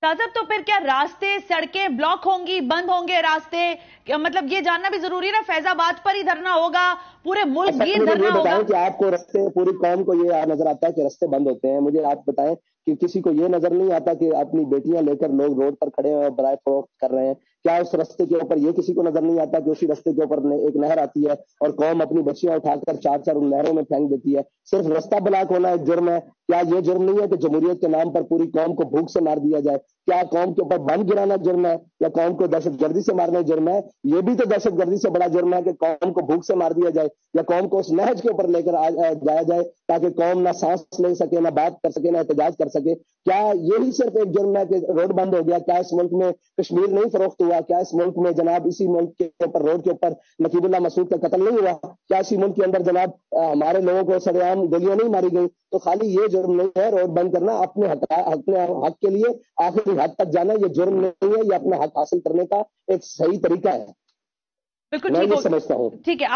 صاحب تو پھر کیا راستے سڑکیں بلاک ہوں گی، بند ہوں گے راستے؟ مطلب یہ جاننا بھی ضروری ہے نا، فیض آباد پر ہی دھرنا ہوگا، پورے ملک بھی مجھے دھرنا یہ ہوگا؟ بتائیں کہ آپ کو رستے، پوری قوم کو یہ نظر آتا ہے کہ رستے بند ہوتے ہیں؟ مجھے آپ بتائیں کہ کسی کو یہ نظر نہیں آتا کہ اپنی بیٹیاں لے کر لوگ روڈ پر کھڑے ہیں برائے فروخت کر رہے ہیں؟ کیا اس رستے کے اوپر یہ کسی کو نظر نہیں آتا کہ اسی رستے کے اوپر ایک نہر آتی ہے اور قوم اپنی بچیاں اٹھا کر چار چار ان نہروں میں پھینک دیتی ہے؟ صرف رستہ بلاک ہونا ایک جرم ہے؟ کیا یہ جرم نہیں ہے کہ جمہوریت کے نام پر پوری قوم کو بھوک سے مار دیا جائے؟ کیا قوم کے اوپر بم گرانا جرم ہے یا قوم کو دہشت گردی سے مارنا جرم ہے؟ یہ بھی تو دہشت گردی سے بڑا جرم ہے کہ قوم کو بھوک سے مار دیا جائے یا قوم کو اس نہج کے اوپر لے کر جایا جائے تاکہ قوم نہ سانس لے سکے، نہ بات کر سکے، نہ احتجاج کر سکے۔ کیا یہی صرف ایک جرم ہے کہ روڈ بند ہو گیا؟ کیا اس ملک میں کشمیر نہیں فروخت ہوا؟ کیا اس ملک میں جناب اسی ملک کے اوپر روڈ کے اوپر نقیب اللہ مسعود کا قتل نہیں ہوا؟ کیا اسی ملک کے اندر جناب ہمارے لوگوں کو سر عام گولیاں نہیں ماری گئی؟ تو خالی یہ جرم نہیں ہے روڈ بند کرنا، اپنے حق کے لیے آخری حد تک جانا یہ جرم نہیں ہے، یہ اپنا حق حاصل کرنے کا ایک صحیح طریقہ ہے، بالکل میں ٹھیک یہ ہو، سمجھتا ہوں۔ ٹھیک ہے۔